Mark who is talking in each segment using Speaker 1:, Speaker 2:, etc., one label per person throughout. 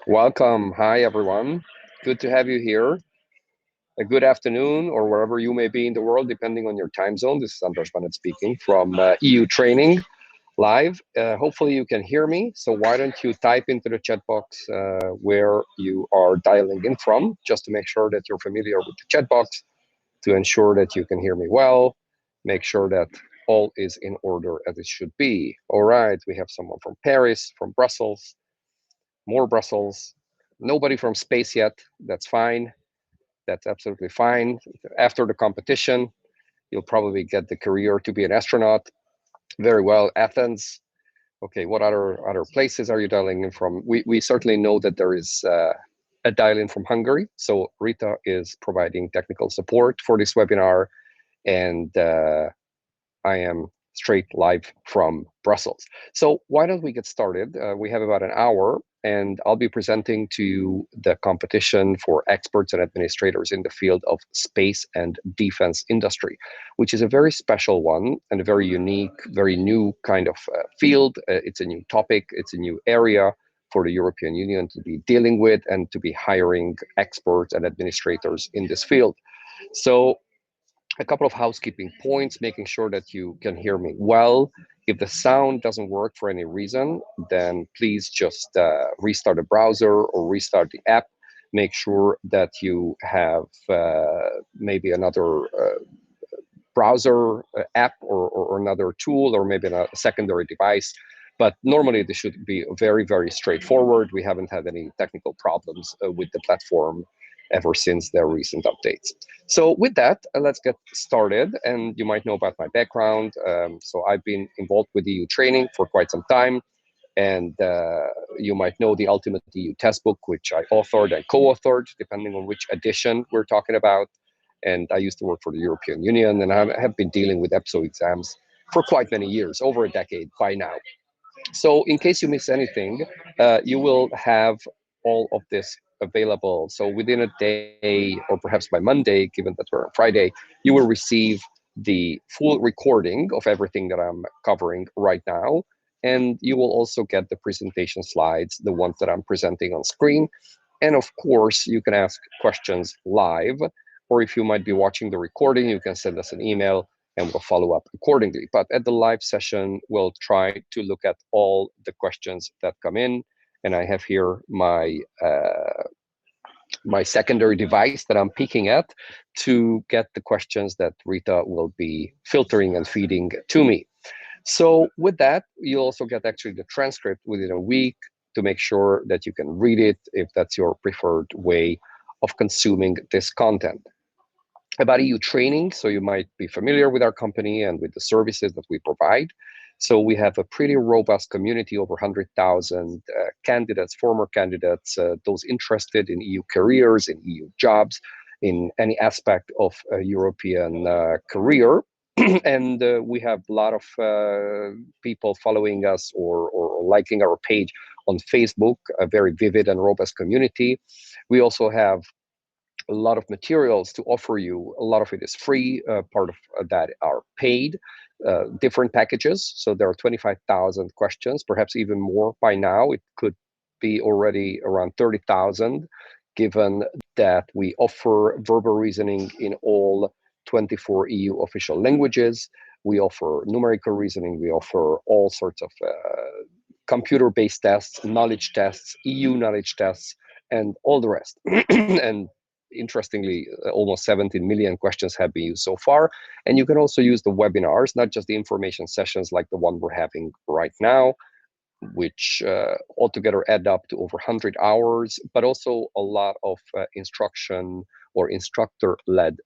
Speaker 1: Welcome. Hi, everyone. Good to have you here. A good afternoon, or wherever you may be in the world, depending on your time zone. This is Anders Bennett speaking from EU Training Live. Hopefully, you can hear me. So, why don't you type into the chat box where you are dialing in from, just to make sure that you're familiar with the chat box, to ensure that you can hear me well, make sure that all is in order as it should be. All right, we have someone from Paris, from Brussels, more Brussels. Nobody from space yet. That's fine. That's absolutely fine. After the competition, you'll probably get the career to be an astronaut. Very well. Athens. Okay, what other places are you dialing in from? We certainly know that there is a dial-in from Hungary. So Rita is providing technical support for this webinar, and I am straight live from Brussels. So why don't we get started? We have about an hour, and I'll be presenting to you the competition for experts and administrators in the field of space and defense industry, which is a very special one and a very unique, very new kind of field. It's a new topic, it's a new area for the European Union to be dealing with and to be hiring experts and administrators in this field. So a couple of housekeeping points, making sure that you can hear me well. If the sound doesn't work for any reason, then please just restart the browser or restart the app. Make sure that you have maybe another browser app or another tool, or maybe a secondary device. But normally this should be very, very straightforward. We haven't had any technical problems with the platform ever since their recent updates. So with that, let's get started. And you might know about my background. So I've been involved with EU training for quite some time. And you might know the Ultimate EU Testbook, which I authored and co-authored, depending on which edition we're talking about. And I used to work for the European Union, and I have been dealing with EPSO exams for quite many years, over a decade by now. So in case you miss anything, you will have all of this available. So within a day, or perhaps by Monday, given that we're on Friday, you will receive the full recording of everything that I'm covering right now. And you will also get the presentation slides, the ones that I'm presenting on screen. And of course, you can ask questions live, or if you might be watching the recording, you can send us an email and we'll follow up accordingly. But at the live session, we'll try to look at all the questions that come in. And I have here my my secondary device that I'm peeking at to get the questions that Rita will be filtering and feeding to me. So with that, you also get actually the transcript within a week to make sure that you can read it if that's your preferred way of consuming this content. About EU training, so you might be familiar with our company and with the services that we provide. So we have a pretty robust community, over 100,000 candidates, former candidates, those interested in EU careers, in EU jobs, in any aspect of a European career. And we have a lot of people following us or liking our page on Facebook, a very vivid and robust community. We also have a lot of materials to offer you. A lot of it is free. Part of that are paid, different packages. So there are 25,000 questions, perhaps even more by now. It could be already around 30,000, given that we offer verbal reasoning in all 24 EU official languages. We offer numerical reasoning. We offer all sorts of computer-based tests, knowledge tests, EU knowledge tests, and all the rest. And interestingly, almost 17 million questions have been used so far. And you can also use the webinars, not just the information sessions like the one we're having right now, which altogether add up to over 100 hours, but also a lot of instruction or instructor-led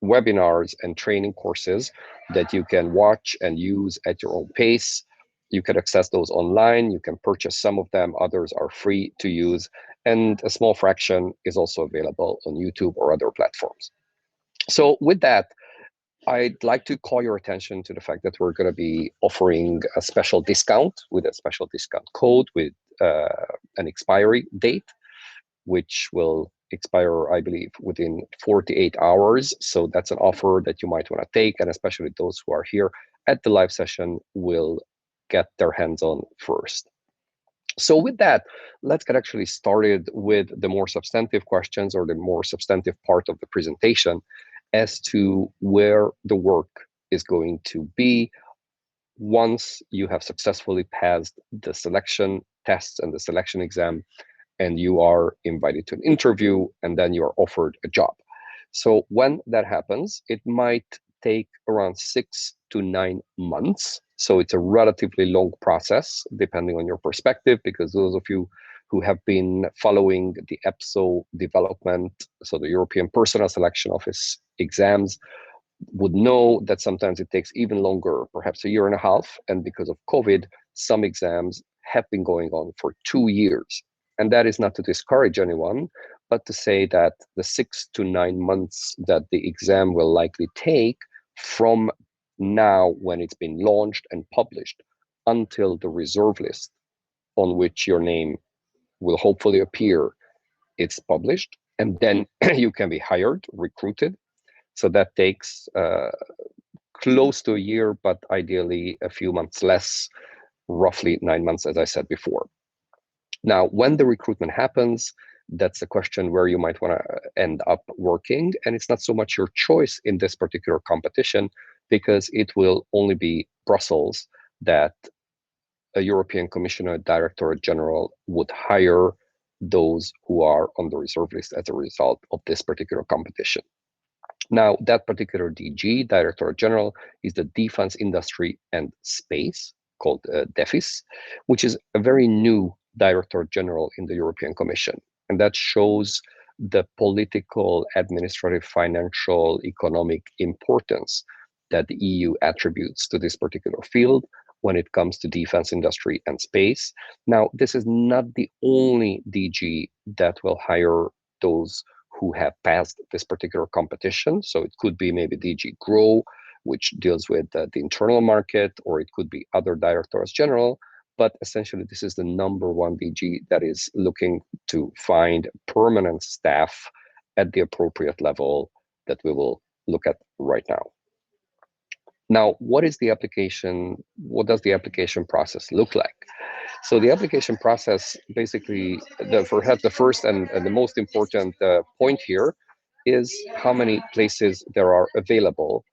Speaker 1: webinars and training courses that you can watch and use at your own pace. You can access those online. You can purchase some of them. Others are free to use. And a small fraction is also available on YouTube or other platforms. So with that, I'd like to call your attention to the fact that we're going to be offering a special discount with a special discount code with an expiry date, which will expire, I believe, within 48 hours. So that's an offer that you might want to take, and especially those who are here at the live session will get their hands on first. So with that, let's get actually started with the more substantive questions, or the more substantive part of the presentation, as to where the work is going to be once you have successfully passed the selection tests and the selection exam, and you are invited to an interview, and then you are offered a job. So when that happens, it might take around 6 to 9 months. So it's a relatively long process, depending on your perspective, because those of you who have been following the EPSO development, so the European Personal Selection Office exams, would know that sometimes it takes even longer, perhaps a year and a half. And because of COVID, some exams have been going on for 2 years. And that is not to discourage anyone, but to say that the 6 to 9 months that the exam will likely take from now, when it's been launched and published, until the reserve list on which your name will hopefully appear, it's published, and then you can be hired, recruited. So that takes close to a year, but ideally a few months less, roughly 9 months, as I said before. Now, when the recruitment happens, that's a question where you might want to end up working. And it's not so much your choice in this particular competition, because it will only be Brussels that a European Commissioner, Directorate General would hire those who are on the reserve list as a result of this particular competition. Now, that particular DG, Directorate General, is the Defense Industry and Space, called DEFIS, which is a very new Directorate General in the European Commission. And that shows the political, administrative, financial, economic importance that the EU attributes to this particular field when it comes to defense industry and space. Now, this is not the only DG that will hire those who have passed this particular competition. So it could be maybe DG Grow, which deals with the internal market, or it could be other directors general. But essentially, this is the number one DG that is looking to find permanent staff at the appropriate level that we will look at right now. Now, what is the application? What does the application process look like? So the application process, basically, perhaps the first and the most important point here is how many places there are available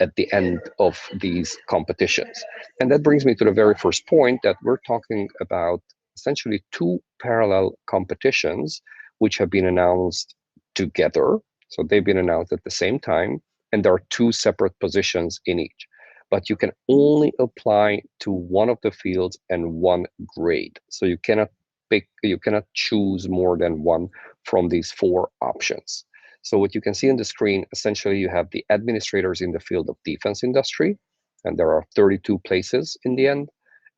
Speaker 1: at the end of these competitions. And that brings me to the very first point, that we're talking about essentially two parallel competitions which have been announced together. So they've been announced at the same time, and there are two separate positions in each. But you can only apply to one of the fields and one grade. So you cannot choose more than one from these four options. So what you can see on the screen, essentially you have the administrators in the field of defense industry, and there are 32 places in the end.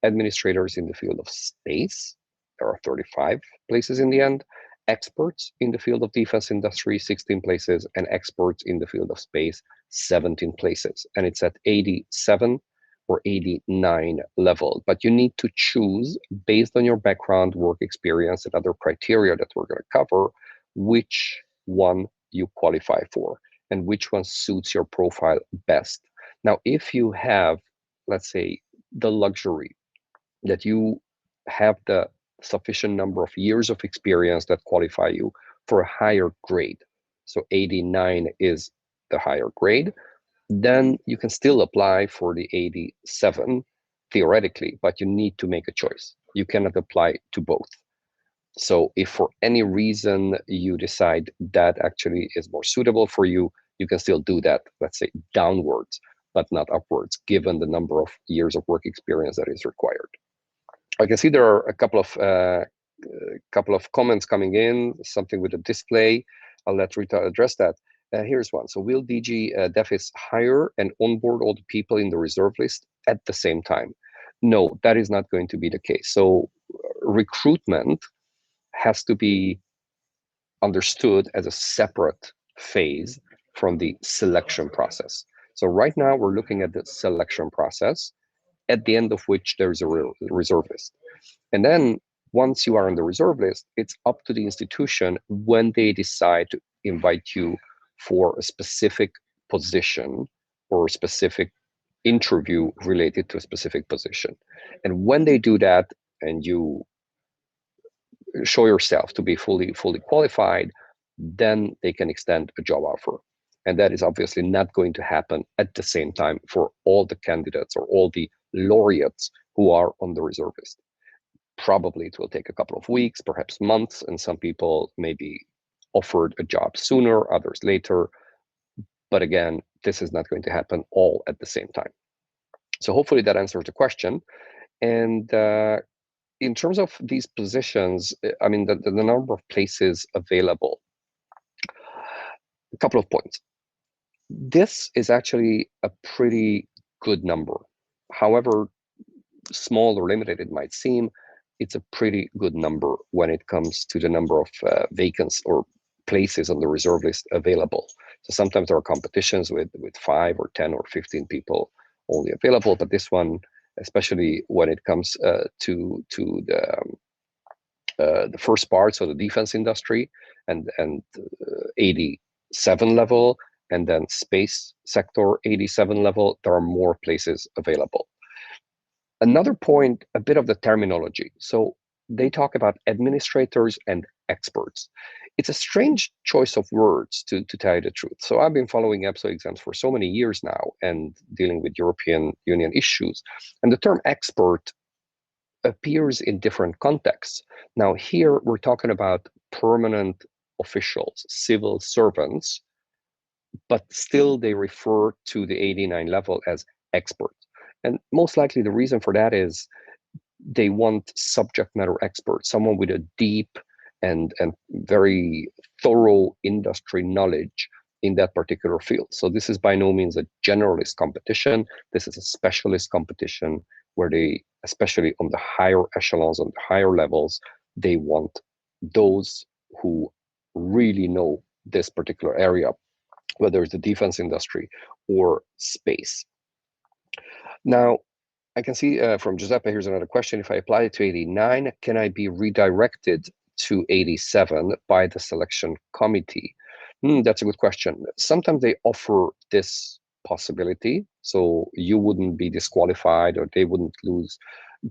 Speaker 1: Administrators in the field of space, there are 35 places in the end. Experts in the field of defense industry, 16 places, and experts in the field of space, 17 places. And it's at 87 or 89 level. But you need to choose, based on your background, work experience, and other criteria that we're going to cover, which one you qualify for and which one suits your profile best. Now, if you have, let's say, the luxury that you have the sufficient number of years of experience that qualify you for a higher grade, so 89 is the higher grade, then you can still apply for the 87 theoretically, but you need to make a choice. You cannot apply to both. So if for any reason you decide that actually is more suitable for you, you can still do that, let's say downwards, but not upwards, given the number of years of work experience that is required. I can see there are a couple of comments coming in, something with a display. I'll let Rita address that. Here's one. So will DG DEFIS hire and onboard all the people in the reserve list at the same time? No, that is not going to be the case. So recruitment has to be understood as a separate phase from the selection process. So right now we're looking at the selection process, at the end of which there's a reserve list. And then once you are on the reserve list, it's up to the institution when they decide to invite you for a specific position or a specific interview related to a specific position. And when they do that, and you show yourself to be fully qualified, then they can extend a job offer. And that is obviously not going to happen at the same time for all the candidates or all the laureates who are on the reserve list. Probably it will take a couple of weeks, perhaps months, and some people may be offered a job sooner, others later. But again, this is not going to happen all at the same time. So hopefully that answers the question. And in terms of these positions, I mean, the number of places available, a couple of points. This is actually a pretty good number. However small or limited it might seem, it's a pretty good number when it comes to the number of vacancies or places on the reserve list available. So sometimes there are competitions with 5 or 10 or 15 people only available, but this one, especially when it comes to the first part, so the defense industry and 87 level, and then space sector 87 level, there are more places available. Another point, a bit of the terminology. So they talk about administrators and experts. It's a strange choice of words, to tell you the truth. So I've been following EPSO exams for so many years now and dealing with European Union issues. And the term expert appears in different contexts. Now here we're talking about permanent officials, civil servants, but still they refer to the 89 level as expert. And most likely the reason for that is they want subject matter experts, someone with a deep and very thorough industry knowledge in that particular field. So this is by no means a generalist competition. This is a specialist competition where they, especially on the higher echelons, on the higher levels, they want those who really know this particular area, whether it's the defense industry or space. Now, I can see from Giuseppe, here's another question. If I apply it to 89, can I be redirected to 87 by the selection committee? That's a good question. Sometimes they offer this possibility, so you wouldn't be disqualified or they wouldn't lose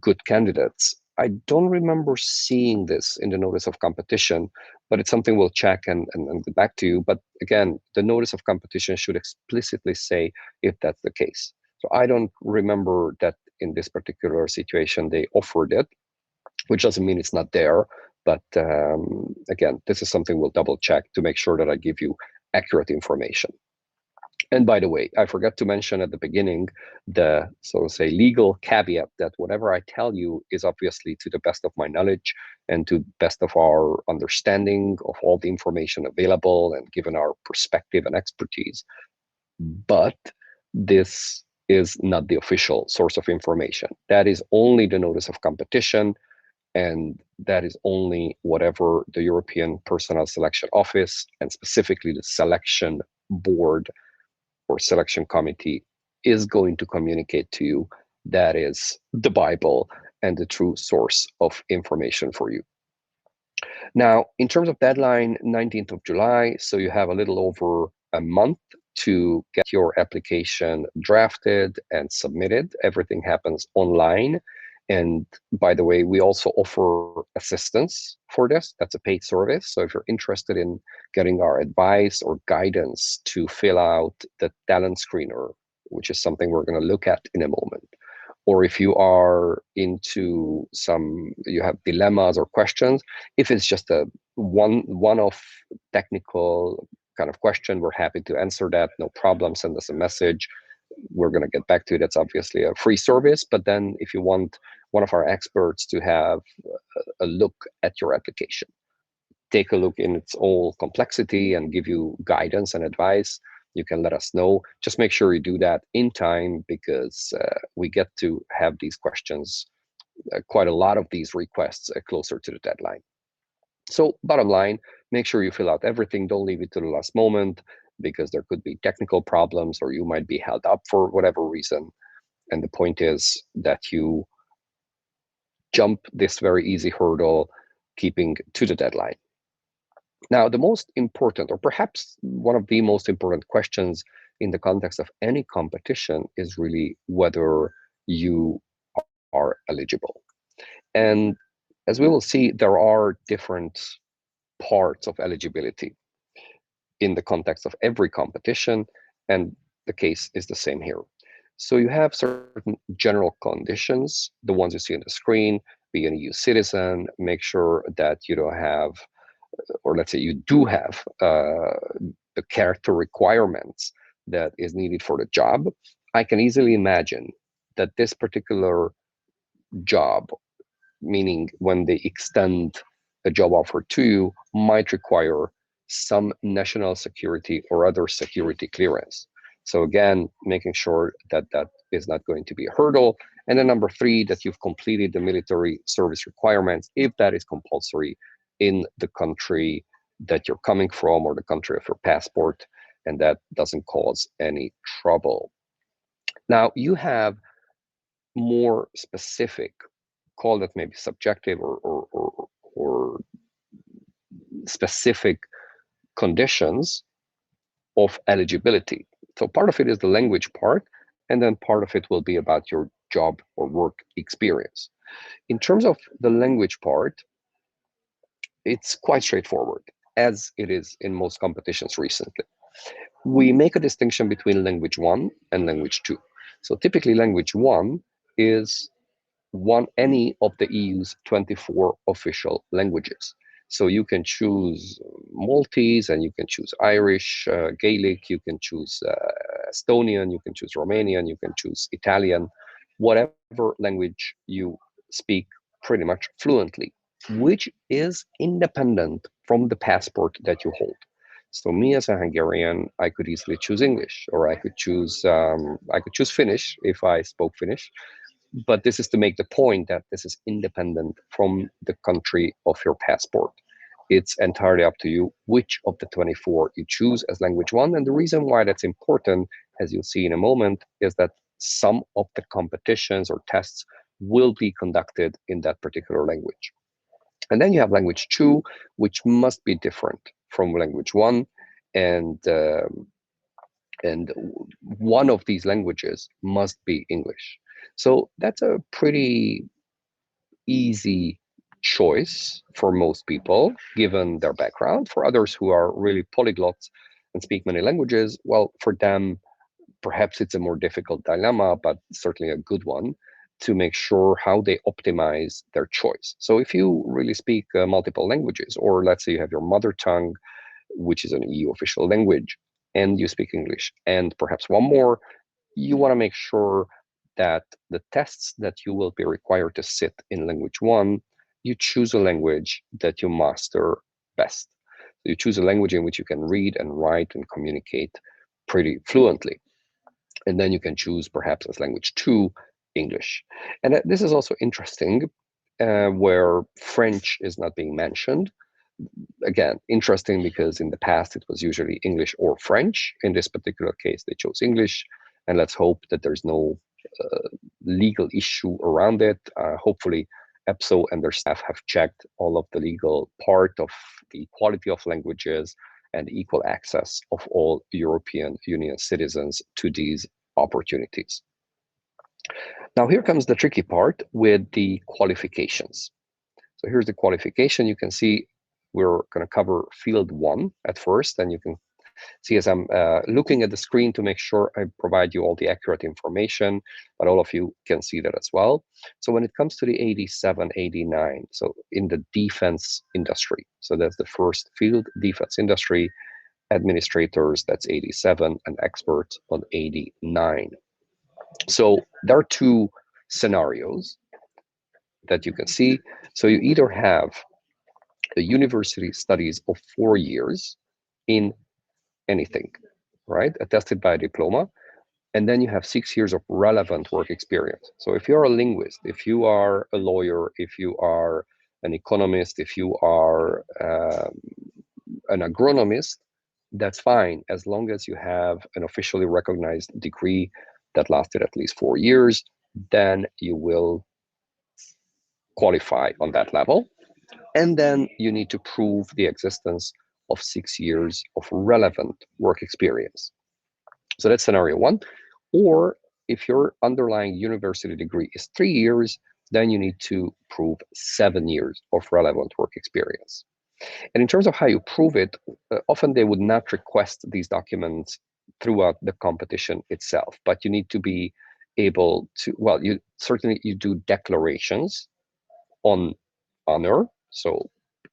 Speaker 1: good candidates. I don't remember seeing this in the notice of competition, but it's something we'll check and get back to you. But again, the notice of competition should explicitly say if that's the case. So I don't remember that in this particular situation they offered it, which doesn't mean it's not there. But again, this is something we'll double check to make sure that I give you accurate information. And by the way, I forgot to mention at the beginning the, so to say, legal caveat that whatever I tell you is obviously to the best of my knowledge and to best of our understanding of all the information available and given our perspective and expertise. But this is not the official source of information. That is only the notice of competition, and that is only whatever the European Personnel Selection Office and specifically the selection board or selection committee is going to communicate to you. That is the Bible and the true source of information for you. Now, in terms of deadline, 19th of July, so you have a little over a month to get your application drafted and submitted. Everything happens online. And by the way, we also offer assistance for this. That's a paid service. So if you're interested in getting our advice or guidance to fill out the talent screener, which is something we're going to look at in a moment, or if you are into you have dilemmas or questions, if it's just a one-off technical kind of question, we're happy to answer that. No problem. Send us a message. We're going to get back to it. It's obviously a free service. But then if you want one of our experts to have a look at your application, take a look in its all complexity and give you guidance and advice, you can let us know. Just make sure you do that in time, because we get to have these questions, quite a lot of these requests closer to the deadline. So bottom line, make sure you fill out everything. Don't leave it to the last moment, because there could be technical problems or you might be held up for whatever reason. And the point is that you jump this very easy hurdle, keeping to the deadline. Now, the most important, or perhaps one of the most important questions in the context of any competition is really whether you are eligible. And as we will see, there are different parts of eligibility in the context of every competition, and the case is the same here. So you have certain general conditions, the ones you see on the screen: be an EU citizen, make sure that you don't have, or let's say you do have, the character requirements that is needed for the job. I can easily imagine that this particular job, meaning when they extend a job offer to you, might require some national security or other security clearance. So again, making sure that that is not going to be a hurdle. And then number three, that you've completed the military service requirements, if that is compulsory in the country that you're coming from or the country of your passport, and that doesn't cause any trouble. Now you have more specific, call that maybe subjective or specific conditions of eligibility. So part of it is the language part, and then part of it will be about your job or work experience. In terms of the language part, it's quite straightforward, as it is in most competitions recently. We make a distinction between language 1 and language 2. So typically language 1 is any of the EU's 24 official languages. So you can choose Maltese, and you can choose Irish, Gaelic, you can choose Estonian, you can choose Romanian, you can choose Italian, whatever language you speak pretty much fluently, which is independent from the passport that you hold. So me as a Hungarian, I could easily choose English, or I could choose Finnish if I spoke Finnish. But this is to make the point that this is independent from the country of your passport. It's entirely up to you which of the 24 you choose as language 1. And the reason why that's important, as you'll see in a moment, is that some of the competitions or tests will be conducted in that particular language. And then you have language 2, which must be different from language 1. And one of these languages must be English. So that's a pretty easy choice for most people, given their background. For others who are really polyglots and speak many languages, well, for them, perhaps it's a more difficult dilemma, but certainly a good one to make sure how they optimize their choice. So if you really speak multiple languages, or let's say you have your mother tongue, which is an EU official language, and you speak English, and perhaps one more, you want to make sure that the tests that you will be required to sit in language 1, you choose a language that you master best. You choose a language in which you can read and write and communicate pretty fluently. And then you can choose perhaps as language 2, English. And this is also interesting, where French is not being mentioned. Again, interesting because in the past it was usually English or French. In this particular case, they chose English, and let's hope that there's no legal issue around it. Hopefully, EPSO and their staff have checked all of the legal part of the equality of languages and equal access of all European Union citizens to these opportunities. Now, here comes the tricky part with the qualifications. So here's the qualification. You can see we're going to cover field 1 at first, and you can see as I'm looking at the screen to make sure I provide you all the accurate information, but all of you can see that as well. So when it comes to the 87, 89, so in the defense industry, so that's the first field, defense industry, administrators, that's 87, and experts on 89. So there are two scenarios that you can see. So you either have a university studies of 4 years in anything, right? Attested by a diploma. And then you have 6 years of relevant work experience. So if you're a linguist, if you are a lawyer, if you are an economist, if you are an agronomist, that's fine, as long as you have an officially recognized degree that lasted at least 4 years, then you will qualify on that level. And then you need to prove the existence of 6 years of relevant work experience. So that's scenario 1. Or if your underlying university degree is 3 years, then you need to prove 7 years of relevant work experience. And in terms of how you prove it, often they would not request these documents throughout the competition itself, but you need to be able to, well, you do declarations on honor, so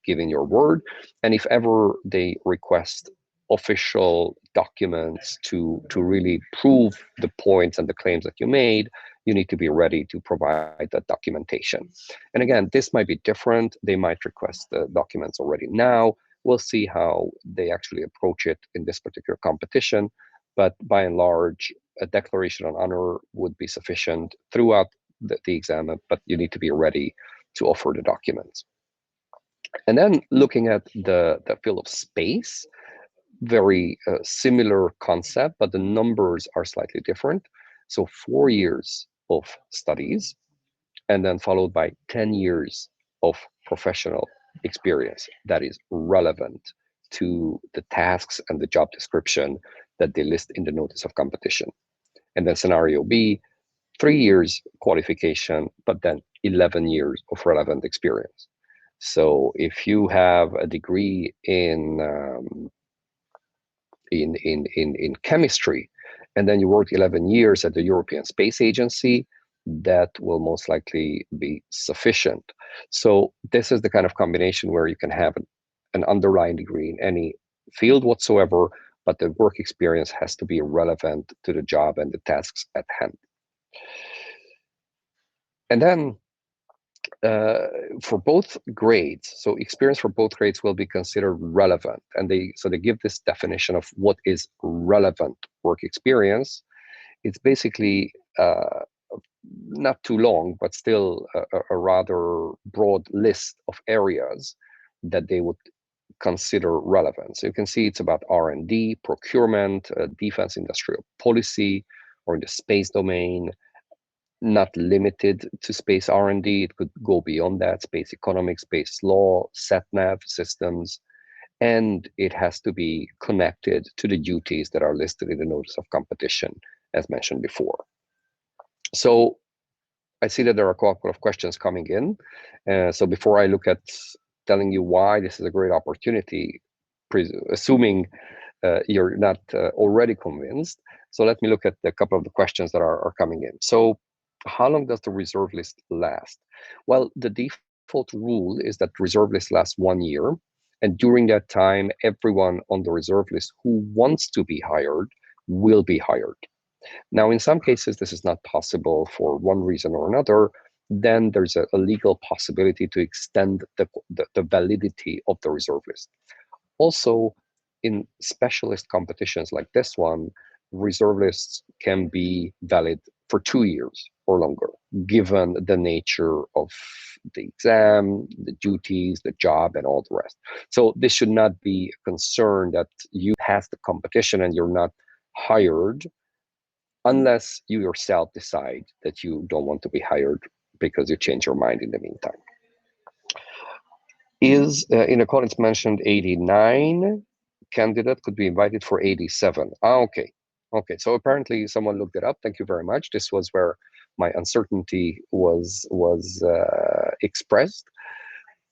Speaker 1: giving your word, and if ever they request official documents to really prove the points and the claims that you made, you need to be ready to provide that documentation. And again, this might be different. They might request the documents already now. We'll see how they actually approach it in this particular competition. But by and large, a declaration on honor would be sufficient throughout the exam, but you need to be ready to offer the documents. And then looking at the field of space, very similar concept, but the numbers are slightly different. So 4 years of studies, and then followed by 10 years of professional experience that is relevant to the tasks and the job description that they list in the notice of competition. And then scenario B, 3 years qualification, but then 11 years of relevant experience. So if you have a degree in chemistry, and then you work 11 years at the European Space Agency, that will most likely be sufficient. So this is the kind of combination where you can have an underlying degree in any field whatsoever, but the work experience has to be relevant to the job and the tasks at hand. And then for both grades, so experience for both grades will be considered relevant. And they give this definition of what is relevant work experience. It's basically not too long, but still a rather broad list of areas that they would consider relevant. So you can see it's about R&D, procurement, defense industrial policy, or in the space domain, not limited to space R&D. It could go beyond that, space economics, space law, SatNav systems, and it has to be connected to the duties that are listed in the notice of competition, as mentioned before. So I see that there are a couple of questions coming in. So before I look at telling you why this is a great opportunity, assuming you're not already convinced, so let me look at a couple of the questions that are coming in. So how long does the reserve list last? Well, the default rule is that reserve list lasts 1 year. And during that time, everyone on the reserve list who wants to be hired will be hired. Now, in some cases, this is not possible for one reason or another. Then there's a legal possibility to extend the validity of the reserve list. Also, in specialist competitions like this one, reserve lists can be valid for 2 years or longer, given the nature of the exam, the duties, the job, and all the rest. So this should not be a concern that you pass the competition and you're not hired, unless you yourself decide that you don't want to be hired because you change your mind in the meantime. Is in accordance mentioned 89 candidate could be invited for 87. Okay. So apparently someone looked it up. Thank you very much. This was where my uncertainty was expressed.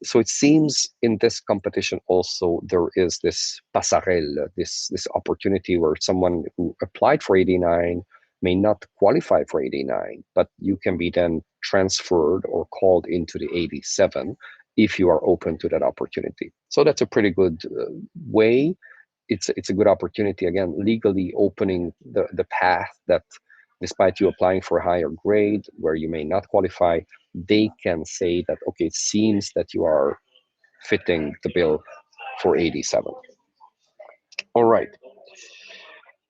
Speaker 1: So it seems in this competition also there is this passerelle, this opportunity where someone who applied for 89 may not qualify for 89, but you can be then transferred or called into the 87 if you are open to that opportunity. So that's a pretty good way. It's a good opportunity, again, legally opening the path that despite you applying for a higher grade where you may not qualify, they can say that, okay, it seems that you are fitting the bill for 87. All right.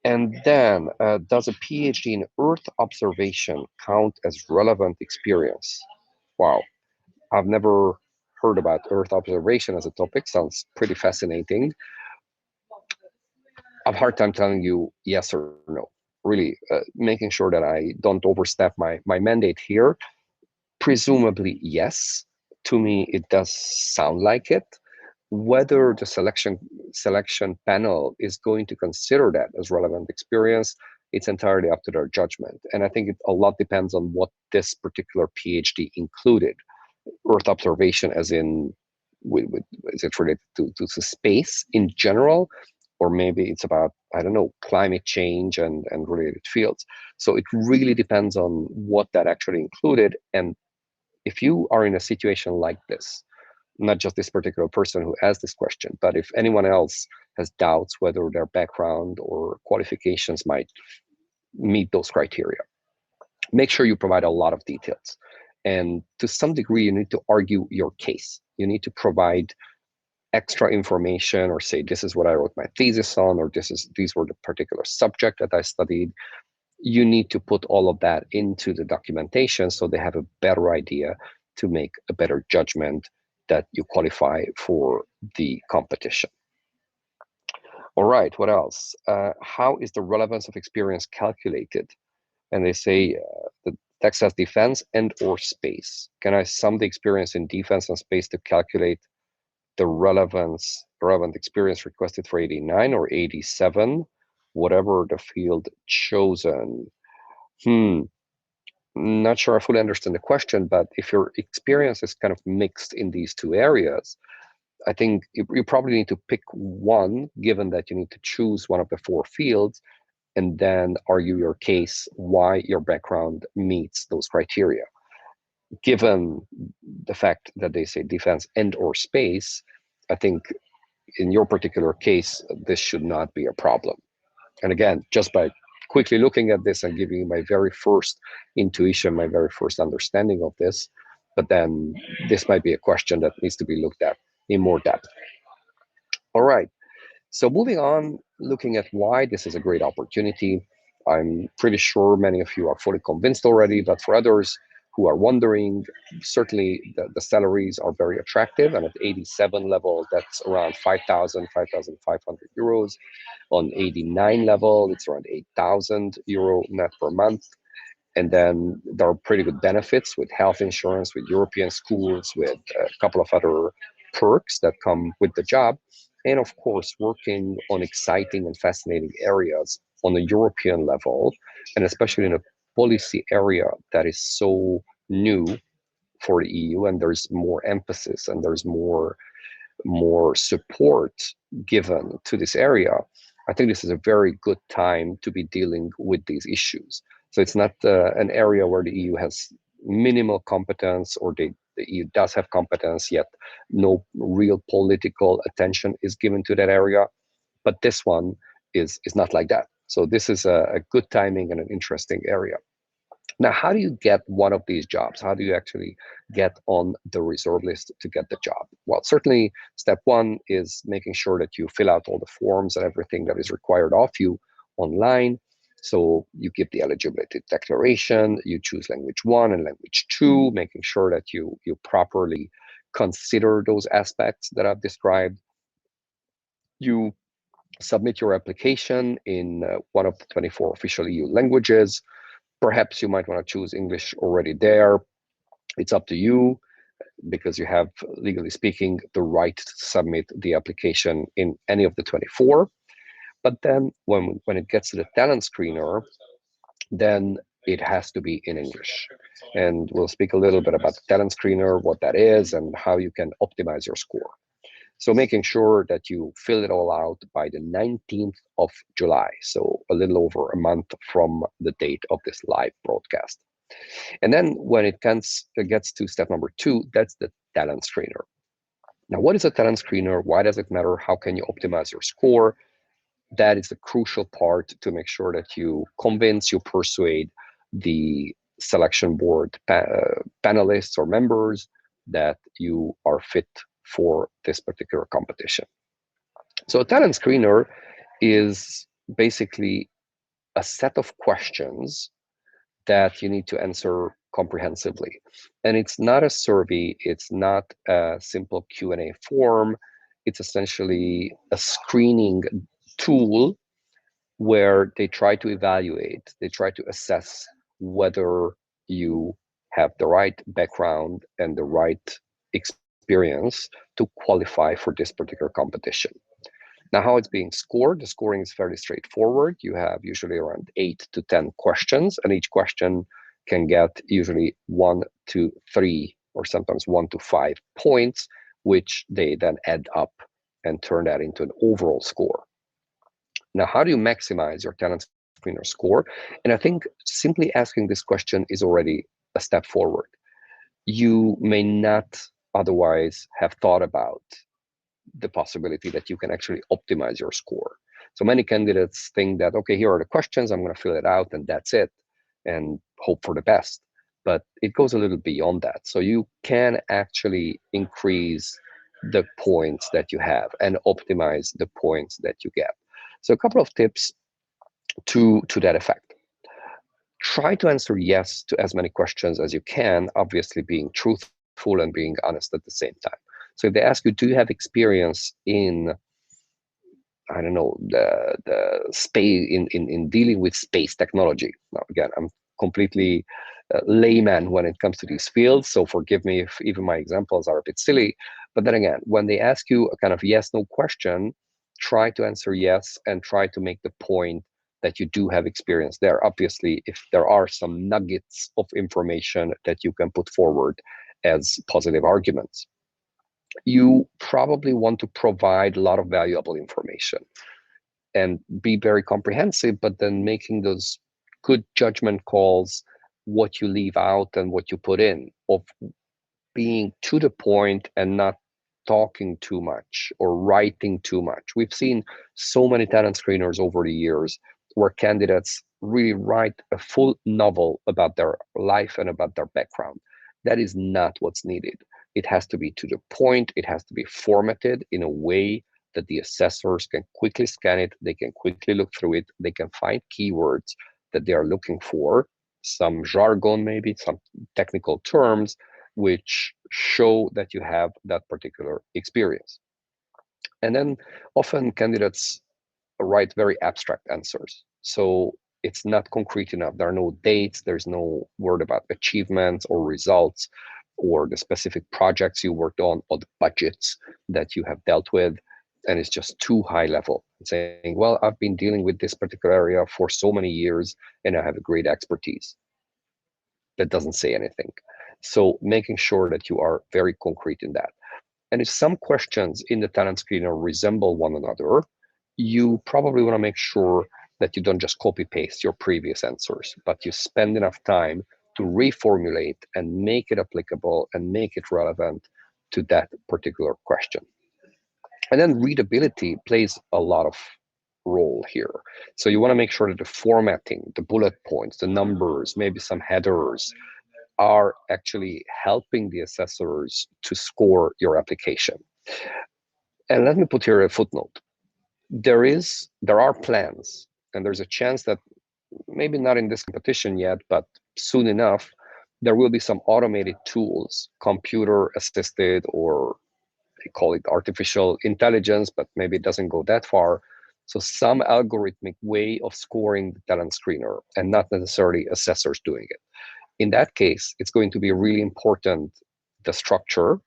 Speaker 1: And then, does a PhD in Earth observation count as relevant experience? Wow, I've never heard about Earth observation as a topic. Sounds pretty fascinating. I have a hard time telling you yes or no. Really, making sure that I don't overstep my mandate here. Presumably, yes. To me, it does sound like it. Whether the selection panel is going to consider that as relevant experience, it's entirely up to their judgment. And I think a lot depends on what this particular PhD included. Earth observation, as in, is it related to space in general, or maybe it's about, I don't know, climate change and related fields. So it really depends on what that actually included. And if you are in a situation like this, not just this particular person who asked this question, but if anyone else has doubts whether their background or qualifications might meet those criteria, make sure you provide a lot of details. And to some degree, you need to argue your case. You need to provide extra information, or say, this is what I wrote my thesis on, or these were the particular subject that I studied. You need to put all of that into the documentation so they have a better idea to make a better judgment that you qualify for the competition. All right, what else? How is the relevance of experience calculated? And they say the text says defense and or space. Can I sum the experience in defense and space to calculate the relevant experience requested for 89 or 87, whatever the field chosen? Not sure I fully understand the question, but if your experience is kind of mixed in these two areas, I think you probably need to pick one, given that you need to choose one of the four fields, and then argue your case why your background meets those criteria. Given the fact that they say defense and or space, I think in your particular case, this should not be a problem. And again, just by quickly looking at this and giving you my very first intuition, my very first understanding of this, but then this might be a question that needs to be looked at in more depth. All right, so moving on, looking at why this is a great opportunity. I'm pretty sure many of you are fully convinced already, but for others who are wondering, certainly the salaries are very attractive, and at 87 level, that's around 5,000, 5,500 euros. On 89 level, it's around 8,000 euro net per month. And then there are pretty good benefits with health insurance, with European schools, with a couple of other perks that come with the job. And of course, working on exciting and fascinating areas on a European level, and especially in a policy area that is so new for the EU, and there's more emphasis and there's more support given to this area. I think this is a very good time to be dealing with these issues. So it's not an area where the EU has minimal competence, or the EU does have competence, yet no real political attention is given to that area. But this one is not like that. So this is a good timing and an interesting area. Now, how do you get one of these jobs? How do you actually get on the reserve list to get the job? Well, certainly step one is making sure that you fill out all the forms and everything that is required of you online. So you give the eligibility declaration, you choose language 1 and language 2, making sure that you properly consider those aspects that I've described. You submit your application in one of the 24 official EU languages. Perhaps you might want to choose English already there. It's up to you, because you have, legally speaking, the right to submit the application in any of the 24. But then when it gets to the talent screener, then it has to be in English. And we'll speak a little bit about the talent screener, what that is, and how you can optimize your score. So making sure that you fill it all out by the 19th of July, so a little over a month from the date of this live broadcast. And then when it gets to step number 2, that's the talent screener. Now, what is a talent screener? Why does it matter? How can you optimize your score? That is the crucial part to make sure that you convince, you persuade the selection board panelists or members that you are fit for this particular competition. So a talent screener is basically a set of questions that you need to answer comprehensively. And it's not a survey, it's not a simple Q&A form, it's essentially a screening tool where they try to evaluate, they try to assess whether you have the right background and the right experience to qualify for this particular competition. Now, how it's being scored, the scoring is fairly straightforward. You have usually around 8 to 10 questions, and each question can get usually 1 to 3 or sometimes 1 to 5 points, which they then add up and turn that into an overall score. Now, how do you maximize your talent screener score? And I think simply asking this question is already a step forward. You may not otherwise have thought about the possibility that you can actually optimize your score. So many candidates think that, okay, here are the questions, I'm going to fill it out and that's it, and hope for the best. But it goes a little beyond that. So you can actually increase the points that you have and optimize the points that you get. So a couple of tips to that effect. Try to answer yes to as many questions as you can, obviously being truthful and being honest at the same time. So if they ask you, do you have experience in, I don't know, the space in dealing with space technology? Now, again, I'm completely layman when it comes to these fields, so forgive me if even my examples are a bit silly. But then again, when they ask you a kind of yes/no question, try to answer yes and try to make the point that you do have experience there. Obviously, if there are some nuggets of information that you can put forward as positive arguments, you probably want to provide a lot of valuable information and be very comprehensive, but then making those good judgment calls, what you leave out and what you put in, of being to the point and not talking too much or writing too much. We've seen so many talent screeners over the years where candidates really write a full novel about their life and about their background. That is not what's needed. It has to be to the point. It has to be formatted in a way that the assessors can quickly scan it, they can quickly look through it, they can find keywords that they are looking for, some jargon, maybe some technical terms, which show that you have that particular experience. And then often candidates write very abstract answers. So it's not concrete enough. There are no dates, there's no word about achievements or results or the specific projects you worked on or the budgets that you have dealt with. And it's just too high level. Saying, well, I've been dealing with this particular area for so many years and I have a great expertise. That doesn't say anything. So making sure that you are very concrete in that. And if some questions in the talent screener resemble one another, you probably want to make sure that you don't just copy paste your previous answers, but you spend enough time to reformulate and make it applicable and make it relevant to that particular question. And then readability plays a lot of role here. So you want to make sure that the formatting, the bullet points, the numbers, maybe some headers are actually helping the assessors to score your application. And let me put here a footnote. There are plans, and there's a chance that maybe not in this competition yet, but soon enough, there will be some automated tools, computer assisted, or they call it artificial intelligence, but maybe it doesn't go that far. So some algorithmic way of scoring the talent screener and not necessarily assessors doing it. In that case, it's going to be really important, the structure,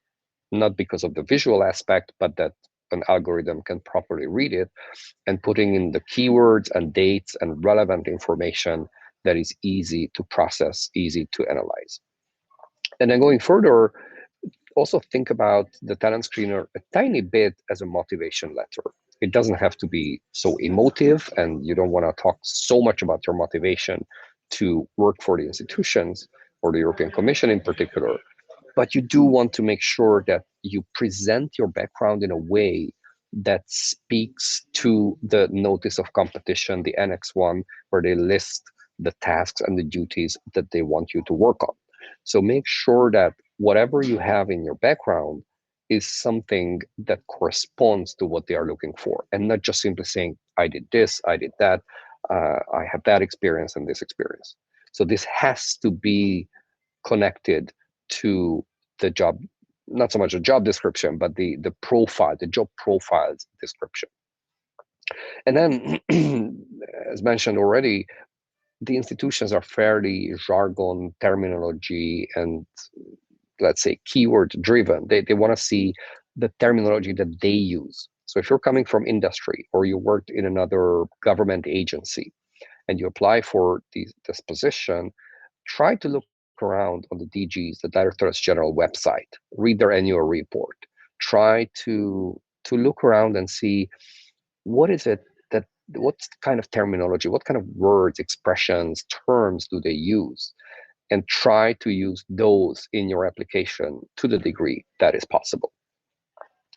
Speaker 1: not because of the visual aspect, but that an algorithm can properly read it and putting in the keywords and dates and relevant information that is easy to process, easy to analyze. And then going further, also think about the talent screener a tiny bit as a motivation letter. It doesn't have to be so emotive, and you don't want to talk so much about your motivation to work for the institutions or the European Commission in particular. But you do want to make sure that you present your background in a way that speaks to the notice of competition, the Annex 1, where they list the tasks and the duties that they want you to work on. So make sure that whatever you have in your background is something that corresponds to what they are looking for, and not just simply saying, I did this, I did that, I have that experience and this experience. So this has to be connected to the job, not so much a job description, but the profile, the job profiles description. And then, as mentioned already, the institutions are fairly jargon, terminology, and let's say keyword driven. They want to see the terminology that they use. So if you're coming from industry or you worked in another government agency and you apply for this position, try to look around on the DG's, the Directorate General website, read their annual report, try to look around and see what is it that, what kind of terminology, what kind of words, expressions, terms do they use, and try to use those in your application to the degree that is possible.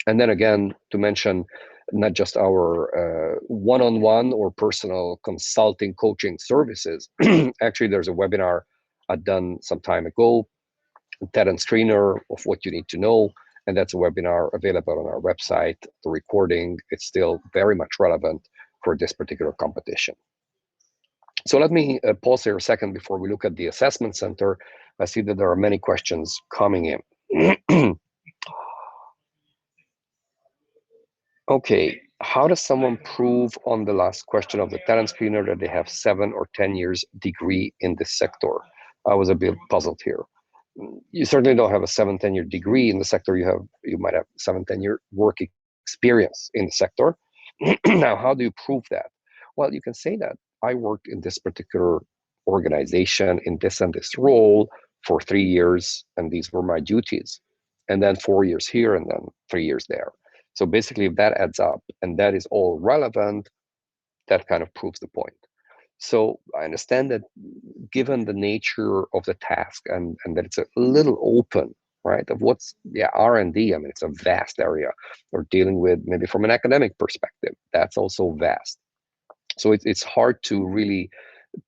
Speaker 1: And then again, to mention not just our one-on-one or personal consulting coaching services. Actually, there's a webinar I've done some time ago, talent screener of what you need to know. And that's a webinar available on our website. The recording is still very much relevant for this particular competition. So let me pause here a second before we look at the assessment center. I see that there are many questions coming in. Okay, how does someone prove on the last question of the talent screener that they have 7 or 10 years degree in this sector? I was a bit puzzled here. You certainly don't have a 7-10 year degree in the sector. You might have 7-10 year work experience in the sector. Now, how do you prove that? Well, you can say that I worked in this particular organization in this and this role for 3 years, and these were my duties, and then 4 years here and then 3 years there. So basically, if that adds up and that is all relevant, that kind of proves the point. So I understand that given the nature of the task and that it's a little open, right, of what's R&D, I mean, it's a vast area. We're dealing with, maybe from an academic perspective, that's also vast. So it's hard to really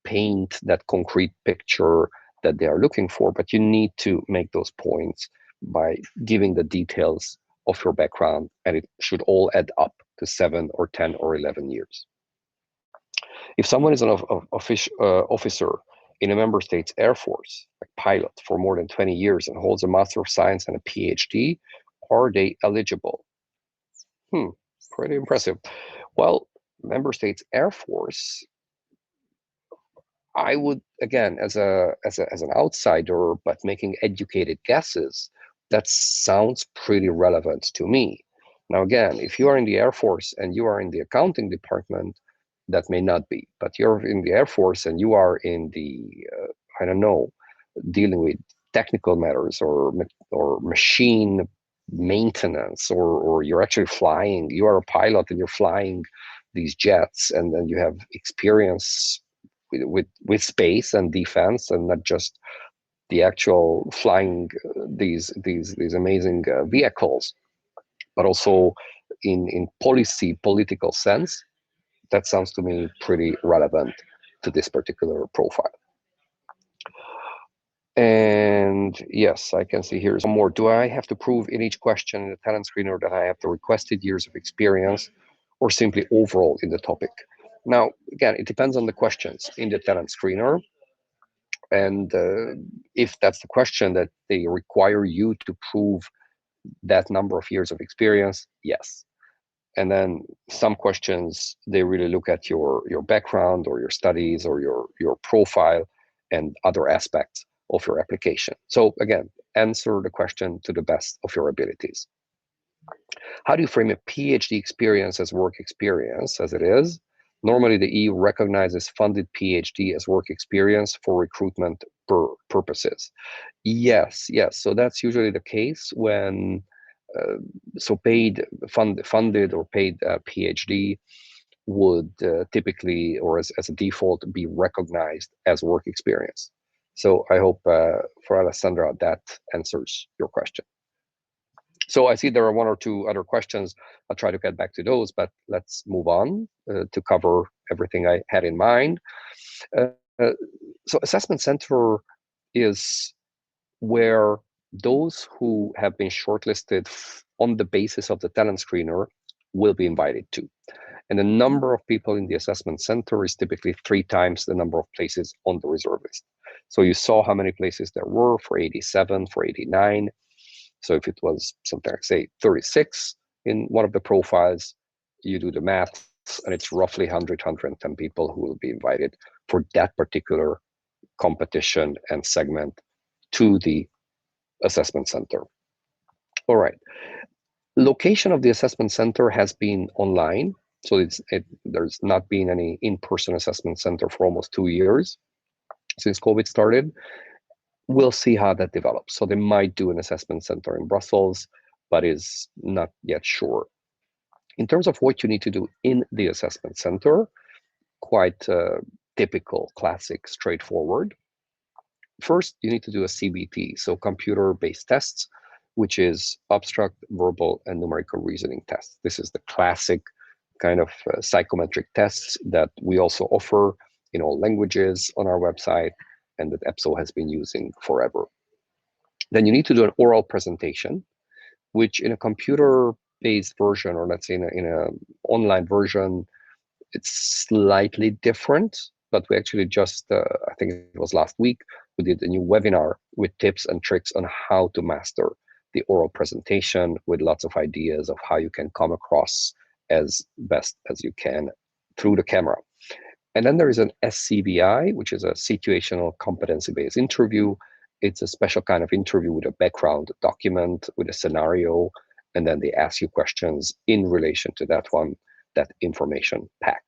Speaker 1: paint that concrete picture that they are looking for, but you need to make those points by giving the details of your background, and it should all add up to 7 or 10 or 11 years. If someone is an officer in a member state's Air Force, like pilot, for more than 20 years and holds a Master of Science and a PhD, are they eligible? Pretty impressive. Well, member state's Air Force, I would, again, as an outsider, but making educated guesses, that sounds pretty relevant to me. Now, again, if you are in the Air Force and you are in the accounting department, that may not be. But you're in the Air Force and you are in the, I don't know, dealing with technical matters or machine maintenance, or you're actually flying, you are a pilot and you're flying these jets, and then you have experience with space and defense, and not just the actual flying these amazing vehicles, but also in political sense. That sounds to me pretty relevant to this particular profile. And yes, I can see here some more. Do I have to prove in each question in the talent screener that I have the requested years of experience, or simply overall in the topic? Now, again, it depends on the questions in the talent screener. And if that's the question that they require you to prove that number of years of experience, yes. And then some questions, they really look at your background or your studies or your profile and other aspects of your application. So again, answer the question to the best of your abilities. How do you frame a PhD experience as work experience? As it is, normally the EU recognizes funded PhD as work experience for recruitment purposes. Yes. So that's usually the case when funded or paid PhD would typically, or as a default, be recognized as work experience. So I hope for Alessandra that answers your question. So I see there are 1 or 2 other questions. I'll try to get back to those, but let's move on to cover everything I had in mind. So assessment center is where those who have been shortlisted on the basis of the talent screener will be invited to. And the number of people in the assessment center is typically 3 times the number of places on the reserve list. So you saw how many places there were for 87, for 89. So if it was something like, say, 36 in one of the profiles, you do the math, and it's roughly 100, 110 people who will be invited for that particular competition and segment to the assessment center. All right. Location of the assessment center has been online. So there's not been any in-person assessment center for almost 2 years since COVID started. We'll see how that develops. So they might do an assessment center in Brussels, but is not yet sure. In terms of what you need to do in the assessment center, quite typical, classic, straightforward. First, you need to do a CBT, so computer-based tests, which is abstract, verbal, and numerical reasoning tests. This is the classic kind of psychometric tests that we also offer in all languages on our website and that EPSO has been using forever. Then you need to do an oral presentation, which in a computer-based version, or let's say in an online version, it's slightly different, but we actually just, I think it was last week, we did a new webinar with tips and tricks on how to master the oral presentation with lots of ideas of how you can come across as best as you can through the camera. And then there is an SCBI, which is a situational competency-based interview. It's a special kind of interview with a background document, with a scenario, and then they ask you questions in relation to that one, that information pack.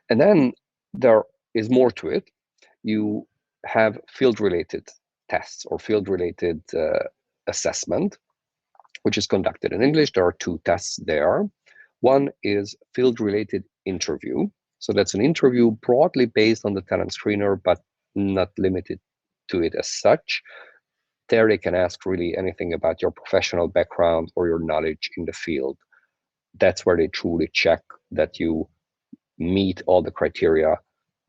Speaker 1: And then there is more to it. You have field-related tests or field-related assessment, which is conducted in English. There are 2 tests there. One is field-related interview. So that's an interview broadly based on the talent screener, but not limited to it as such. There they can ask really anything about your professional background or your knowledge in the field. That's where they truly check that you meet all the criteria,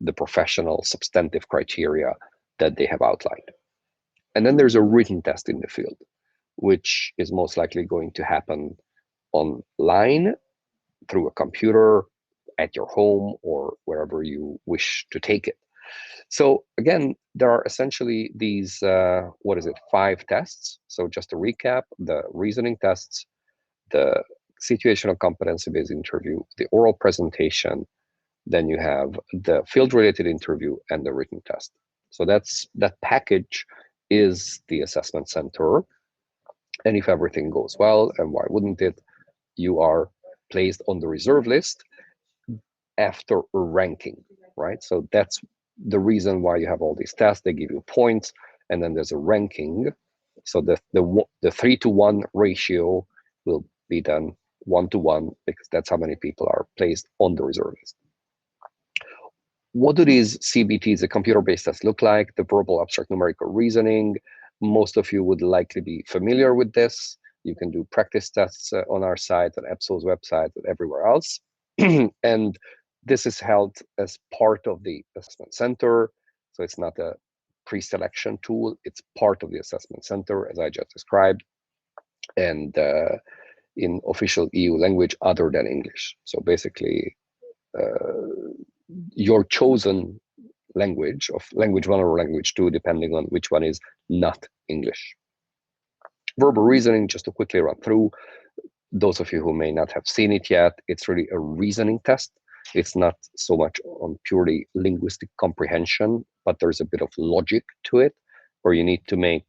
Speaker 1: the professional substantive criteria that they have outlined. And then there's a written test in the field, which is most likely going to happen online through a computer at your home or wherever you wish to take it. So again, there are essentially these, 5 tests. So just to recap, the reasoning tests, the situational competency-based interview, the oral presentation, then you have the field-related interview and the written test. So that package is the assessment center. And if everything goes well, and why wouldn't it, you are placed on the reserve list after a ranking, right? So that's the reason why you have all these tests. They give you points, and then there's a ranking. So the 3-to-1 ratio will be done 1-to-1 because that's how many people are placed on the reserve list. What do these CBTs, the computer-based tests, look like? The verbal, abstract, numerical reasoning. Most of you would likely be familiar with this. You can do practice tests on our site, on EPSO's website, and everywhere else. And this is held as part of the assessment center. So it's not a pre-selection tool. It's part of the assessment center, as I just described, and in official EU language other than English. So basically, your chosen language of language 1 or language 2, depending on which one is not English. Verbal reasoning, just to quickly run through, those of you who may not have seen it yet, it's really a reasoning test. It's not so much on purely linguistic comprehension, but there's a bit of logic to it, where you need to make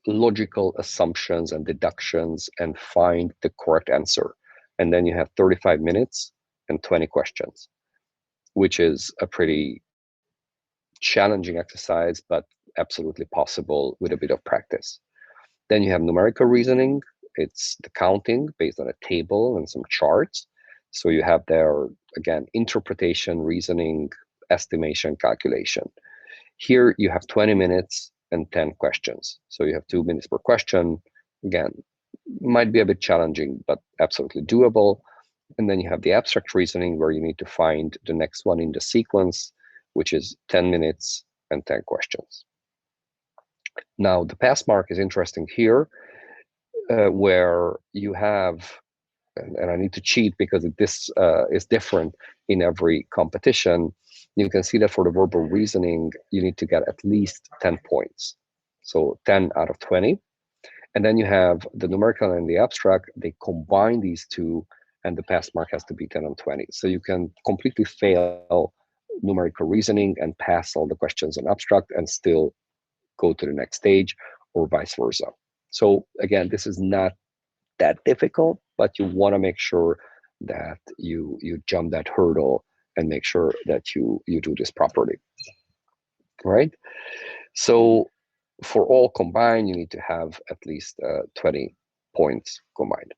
Speaker 1: logical assumptions and deductions and find the correct answer. And then you have 35 minutes and 20 questions, which is a pretty challenging exercise, but absolutely possible with a bit of practice. Then you have numerical reasoning. It's the counting based on a table and some charts. So you have there, again, interpretation, reasoning, estimation, calculation. Here you have 20 minutes and 10 questions. So you have 2 minutes per question. Again, might be a bit challenging, but absolutely doable. And then you have the abstract reasoning, where you need to find the next one in the sequence, which is 10 minutes and 10 questions. Now, the pass mark is interesting here, where you have, and I need to cheat because this is different in every competition. You can see that for the verbal reasoning, you need to get at least 10 points. So 10 out of 20. And then you have the numerical and the abstract. They combine these two, and the pass mark has to be 10 on 20. So you can completely fail numerical reasoning and pass all the questions on abstract and still go to the next stage, or vice versa. So again, this is not that difficult, but you want to make sure that you jump that hurdle and make sure that you do this properly, right? So for all combined, you need to have at least 20 points combined.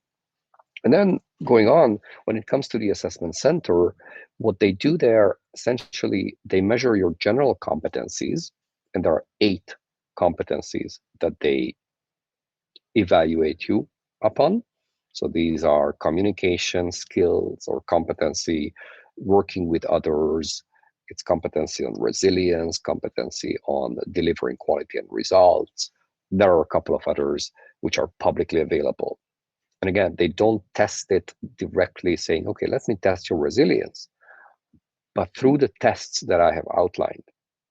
Speaker 1: And then going on, when it comes to the assessment center, what they do there, essentially, they measure your general competencies, and there are 8 competencies that they evaluate you upon. So these are communication skills or competency, working with others. It's competency on resilience, competency on delivering quality and results. There are a couple of others which are publicly available. And again, they don't test it directly saying, okay, let me test your resilience. But through the tests that I have outlined,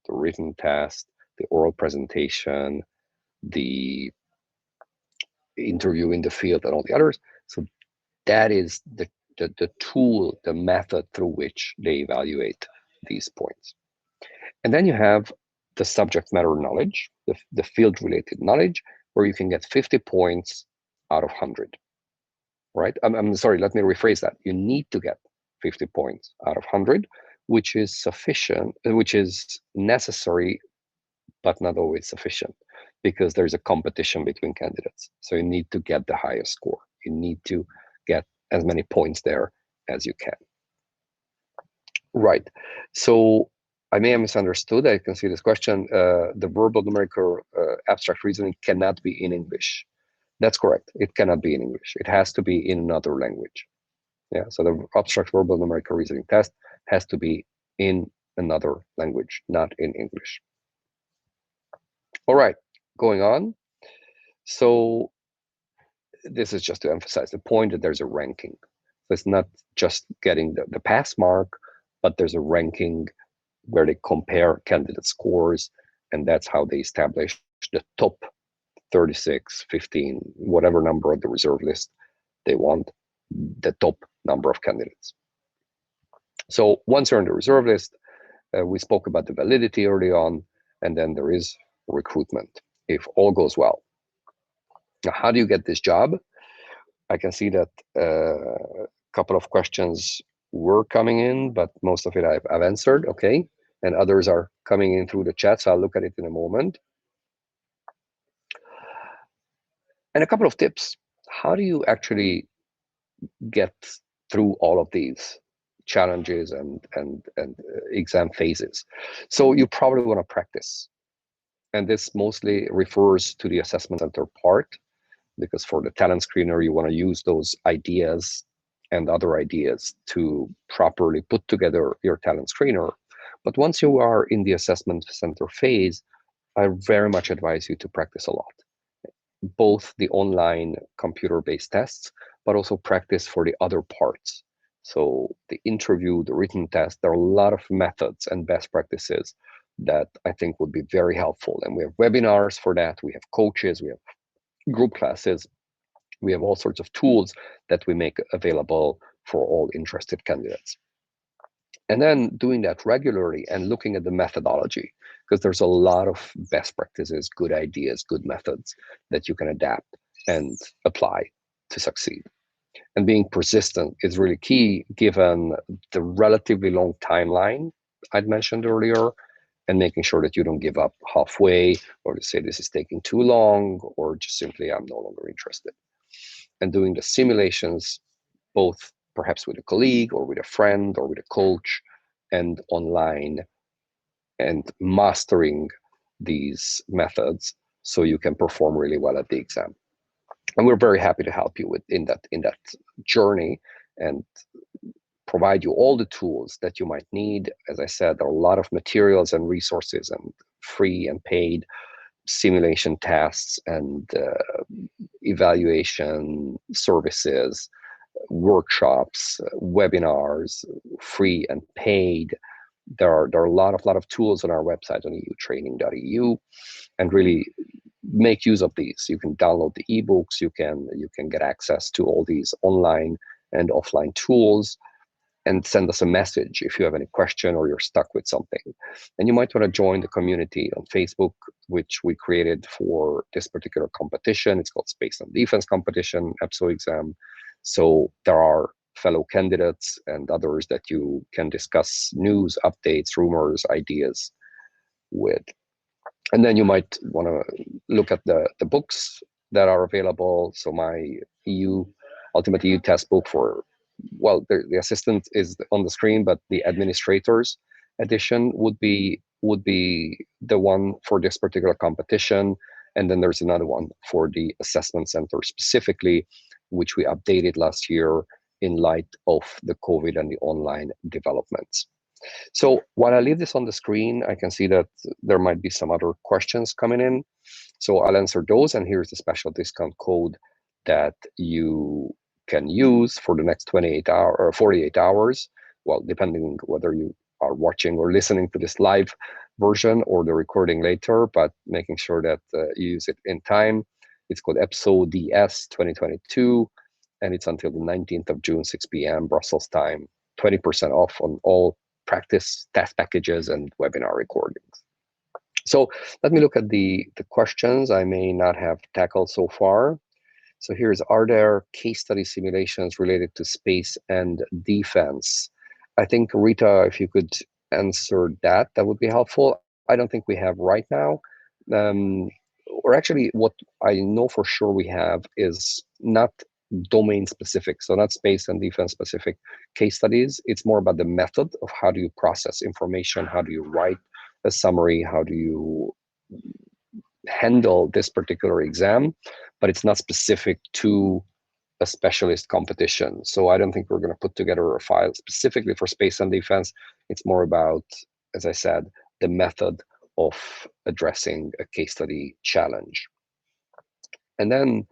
Speaker 1: the written test, the oral presentation, the interview in the field, and all the others. So that is the tool, the method through which they evaluate these points. And then you have the subject matter knowledge, the field-related knowledge, where you can get 50 points out of 100, right? I'm sorry, let me rephrase that. You need to get 50 points out of 100, which is sufficient, which is necessary, but not always sufficient, because there's a competition between candidates. So you need to get the highest score. You need to get as many points there as you can. Right. So I may have misunderstood. I can see this question. The verbal numerical abstract reasoning cannot be in English. That's correct. It cannot be in English. It has to be in another language. Yeah. So the abstract verbal numerical reasoning test has to be in another language, not in English. All right, going on. So this is just to emphasize the point that there's a ranking. So it's not just getting the pass mark, but there's a ranking where they compare candidate scores, and that's how they establish the top 36, 15, whatever number of the reserve list they want, the top number of candidates. So once you're on the reserve list, we spoke about the validity early on, and then there is recruitment if all goes well. Now, how do you get this job? I can see that a couple of questions were coming in, but most of it I've answered, okay? And others are coming in through the chat, so I'll look at it in a moment. And a couple of tips. How do you actually get through all of these challenges and exam phases? So you probably want to practice. And this mostly refers to the assessment center part, because for the talent screener, you want to use those ideas and other ideas to properly put together your talent screener. But once you are in the assessment center phase, I very much advise you to practice a lot, both the online computer-based tests, but also practice for the other parts. So the interview, the written test, there are a lot of methods and best practices that I think would be very helpful. And we have webinars for that. We have coaches, we have group classes. We have all sorts of tools that we make available for all interested candidates. And then doing that regularly and looking at the methodology, because there's a lot of best practices, good ideas, good methods that you can adapt and apply to succeed. And being persistent is really key, given the relatively long timeline I'd mentioned earlier, and making sure that you don't give up halfway, or to say this is taking too long, or just simply I'm no longer interested. And doing the simulations, both perhaps with a colleague or with a friend or with a coach and online, and mastering these methods so you can perform really well at the exam. And we're very happy to help you in that journey and provide you all the tools that you might need. As I said, there are a lot of materials and resources, and free and paid simulation tests and evaluation services, workshops, webinars, free and paid. There are a lot of tools on our website on eutraining.eu, and really make use of these. You can download the ebooks. You can get access to all these online and offline tools. and send us a message if you have any question or you're stuck with something. And you might want to join the community on Facebook, which we created for this particular competition. It's called Space and Defense Competition, EPSO exam. So there are fellow candidates and others that you can discuss news, updates, rumors, ideas with. And then you might want to look at the books that are available. So my Ultimate EU test book for, well, the assistant is on the screen, but the administrators edition would be the one for this particular competition. And then there's another one for the assessment center specifically, which we updated last year in light of the COVID and the online developments. So while I leave this on the screen, I can see that there might be some other questions coming in. So I'll answer those, and here's the special discount code that you can use for the next 28 hours or 48 hours. Well, depending whether you are watching or listening to this live version or the recording later, but making sure that you use it in time. It's called EPSODS 2022, and it's until the 19th of June, 6 p.m. Brussels time, 20% off on all practice test packages and webinar recordings. So let me look at the questions I may not have tackled so far. So here's, are there case study simulations related to space and defense? I think, Rita, if you could answer that, that would be helpful. I don't think we have right now. Or actually, what I know for sure we have is not domain specific, so not space and defense specific case studies. It's more about the method of how do you process information, how do you write a summary, how do you handle this particular exam, but it's not specific to a specialist competition. So I don't think we're going to put together a file specifically for space and defense. It's more about, as I said, the method of addressing a case study challenge. And then,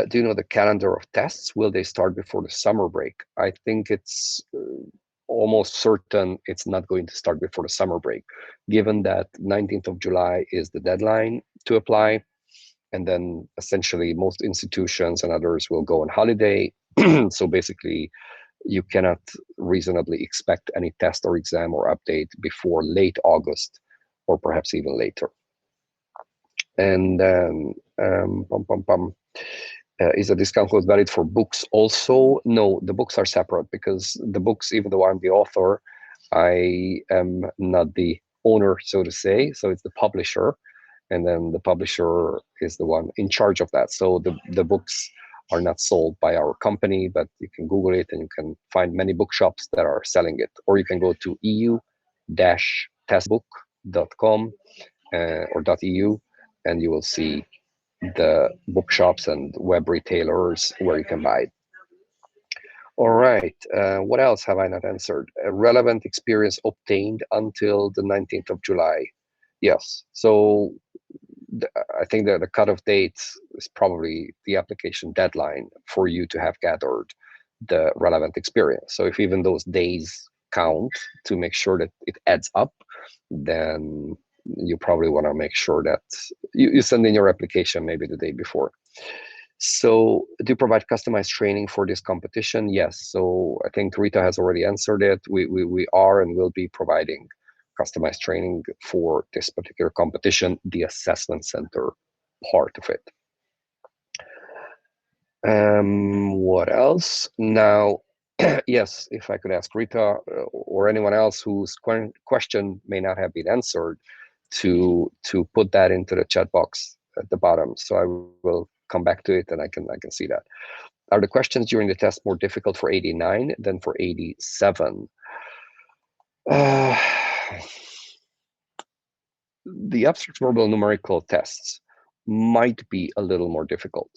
Speaker 1: do you know the calendar of tests? Will they start before the summer break? I think it's almost certain it's not going to start before the summer break, given that 19th of July is the deadline to apply. And then essentially most institutions and others will go on holiday. So basically, you cannot reasonably expect any test or exam or update before late August or perhaps even later. And then, is the discount code valid for books also? No, the books are separate, because the books, even though I'm the author, I am not the owner, so to say. So it's the publisher, and then the publisher is the one in charge of that. So the books are not sold by our company, but you can Google it and you can find many bookshops that are selling it. Or you can go to eu-testbook.com or .eu, and you will see the bookshops and web retailers where you can buy it. All right, what else have I not answered? A relevant experience obtained until the 19th of July. Yes, so I think that the cutoff date is probably the application deadline for you to have gathered the relevant experience. So if even those days count to make sure that it adds up, then you probably want to make sure that you send in your application maybe the day before. So do you provide customized training for this competition? Yes. So I think Rita has already answered it. We are and will be providing customized training for this particular competition, the assessment center part of it. What else? Now, yes, if I could ask Rita or anyone else whose question may not have been answered, to put that into the chat box at the bottom. So I will come back to it and I can see that. Are the questions during the test more difficult for 89 than for 87? The abstract verbal numerical tests might be a little more difficult.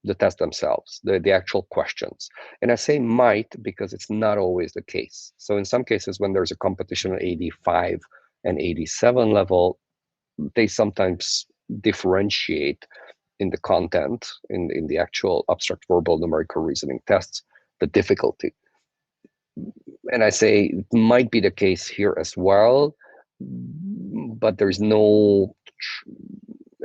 Speaker 1: The tests themselves, the actual questions. And I say might because it's not always the case. So in some cases, when there's a competition at 85 and 87 level, they sometimes differentiate in the content, in the actual abstract verbal numerical reasoning tests, the difficulty. And I say it might be the case here as well, but there's no,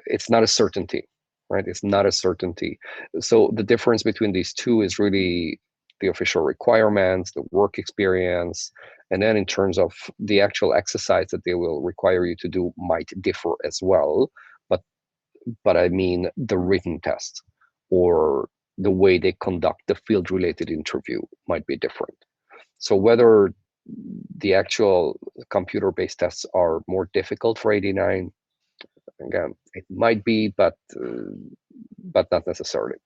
Speaker 1: it's not a certainty, right? It's not a certainty. So the difference between these two is really the official requirements, the work experience, and then in terms of the actual exercise that they will require you to do might differ as well. But I mean the written test or the way they conduct the field-related interview might be different. So whether the actual computer-based tests are more difficult for 89, again, it might be, but not necessarily.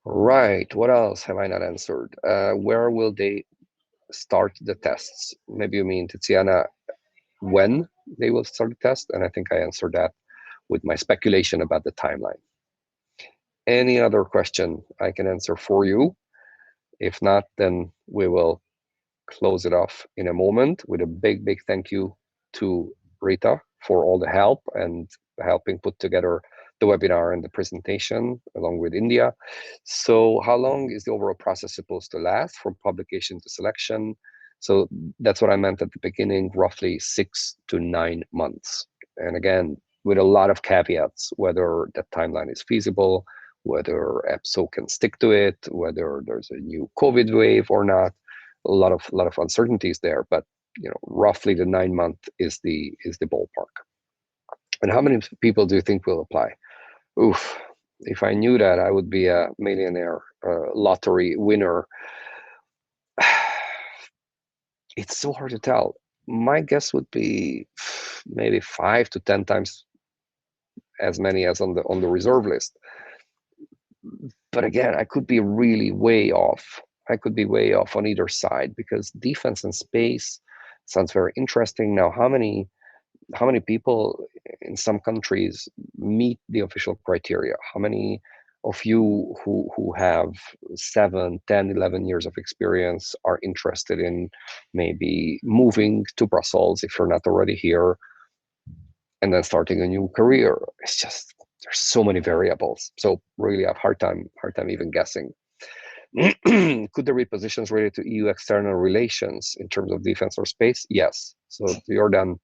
Speaker 1: Right, what else have I not answered? Where will they start the tests? Maybe you mean, Tiziana, when they will start the test? And I think I answered that with my speculation about the timeline. Any other question I can answer for you? If not, then we will close it off in a moment with a big, big thank you to Rita for all the help and helping put together the webinar and the presentation along with India. So how long is the overall process supposed to last from publication to selection? So that's what I meant at the beginning, roughly 6 to 9 months. And again, with a lot of caveats, whether that timeline is feasible, whether EPSO can stick to it, whether there's a new COVID wave or not. A lot of uncertainties there, but roughly the 9 month is the ballpark. And how many people do you think will apply? Oof, if I knew that, I would be a millionaire lottery winner. It's so hard to tell. My guess would be maybe 5 to 10 times as many as on the reserve list. But again, I could be really way off. I could be way off on either side, because defense and space sounds very interesting. Now, how many people in some countries meet the official criteria? How many of you who have 7, 10, 11 years of experience are interested in maybe moving to Brussels if you're not already here, and then starting a new career? It's just, there's so many variables. So really I have hard time even guessing. Could there be positions related to EU external relations in terms of defense or space? Yes. So Jordan,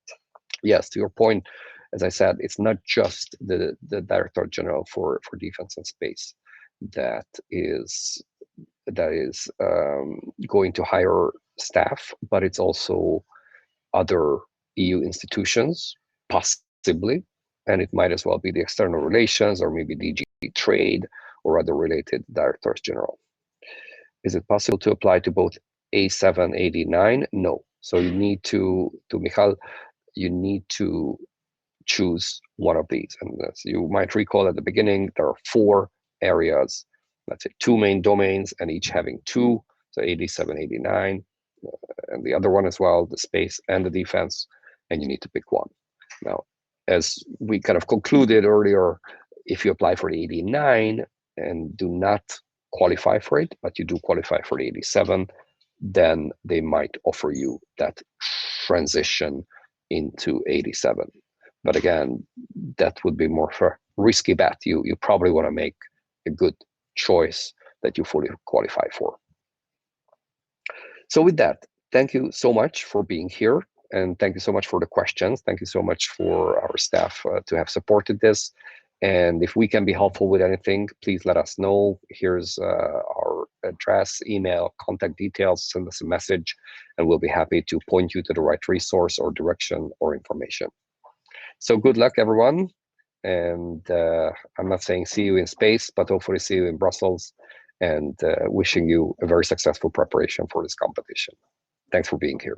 Speaker 1: yes, to your point, as I said, it's not just the Director General for Defense and Space that is going to hire staff, but it's also other EU institutions, possibly, and it might as well be the external relations or maybe DG Trade or other related Directors General. Is it possible to apply to both A7, 89? No. So you need to Michal, you need to choose one of these. And as you might recall at the beginning, there are 4 areas, let's say 2 main domains, and each having 2, so 87, 89, and the other one as well, the space and the defense, and you need to pick one. Now, as we kind of concluded earlier, if you apply for the 89 and do not qualify for it, but you do qualify for the 87, then they might offer you that transition into 87. But again, that would be more for a risky bet. You probably want to make a good choice that you fully qualify for. So with that, thank you so much for being here, and thank you so much for the questions. Thank you so much for our staff to have supported this. And if we can be helpful with anything, please let us know. Here's our address, email, contact details. Send us a message, and we'll be happy to point you to the right resource or direction or information. So good luck, everyone. And I'm not saying see you in space, but hopefully see you in Brussels, and wishing you a very successful preparation for this competition. Thanks for being here.